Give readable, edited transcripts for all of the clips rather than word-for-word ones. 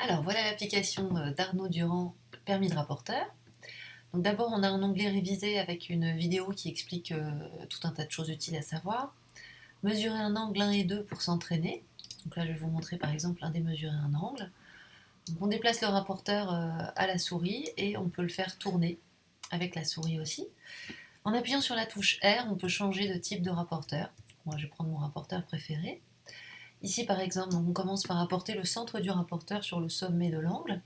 Alors voilà l'application d'Arnaud Durand, permis de rapporteur. Donc d'abord on a un onglet révisé avec une vidéo qui explique tout un tas de choses utiles à savoir. Mesurer un angle 1 et 2 pour s'entraîner. Donc là je vais vous montrer par exemple un démesurer un angle. Donc on déplace le rapporteur à la souris et on peut le faire tourner avec la souris aussi. En appuyant sur la touche R, on peut changer de type de rapporteur. Moi je vais prendre mon rapporteur préféré. Ici par exemple, on commence par apporter le centre du rapporteur sur le sommet de l'angle.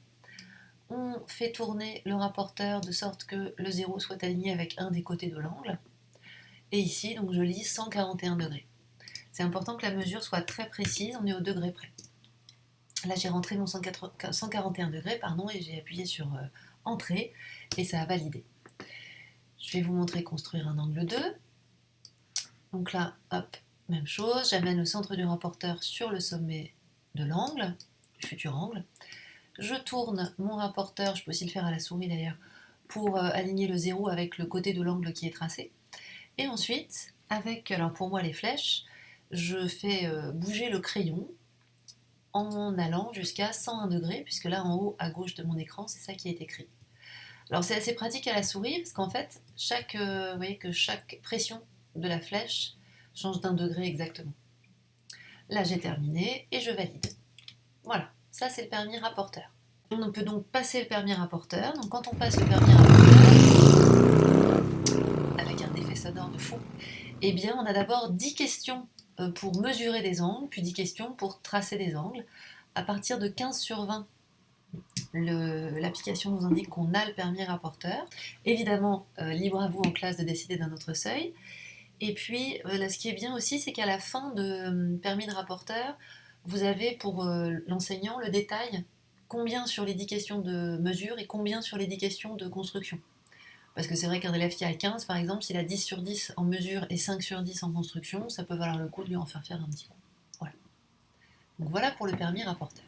On fait tourner le rapporteur de sorte que le 0 soit aligné avec un des côtés de l'angle. Et ici, donc je lis 141 degrés. C'est important que la mesure soit très précise, on est au degré près. Là, j'ai rentré mon 141 degrés et j'ai appuyé sur Entrée et ça a validé. Je vais vous montrer construire un angle 2. Donc là, hop, même chose, j'amène le centre du rapporteur sur le sommet de l'angle, du futur angle. Je tourne mon rapporteur, je peux aussi le faire à la souris d'ailleurs, pour aligner le 0 avec le côté de l'angle qui est tracé. Et ensuite, avec, alors pour moi les flèches, je fais bouger le crayon en allant jusqu'à 101 degrés, puisque là en haut à gauche de mon écran, c'est ça qui est écrit. Alors c'est assez pratique à la souris, parce qu'en fait, vous voyez que chaque pression de la flèche change d'un degré exactement. Là j'ai terminé et je valide. Voilà, ça c'est le permis rapporteur. On peut donc passer le permis rapporteur. Donc quand on passe le permis rapporteur, avec un effet sonore de fond, eh bien on a d'abord 10 questions pour mesurer des angles, puis 10 questions pour tracer des angles. À partir de 15 sur 20, l'application nous indique qu'on a le permis rapporteur. Évidemment, libre à vous en classe de décider d'un autre seuil. Et puis, là, ce qui est bien aussi, c'est qu'à la fin de permis de rapporteur, vous avez pour l'enseignant le détail, combien sur les 10 questions de mesure et combien sur les 10 questions de construction. Parce que c'est vrai qu'un élève qui a 15, par exemple, s'il a 10 sur 10 en mesure et 5 sur 10 en construction, ça peut valoir le coup de lui en faire un petit coup. Voilà. Donc voilà pour le permis rapporteur.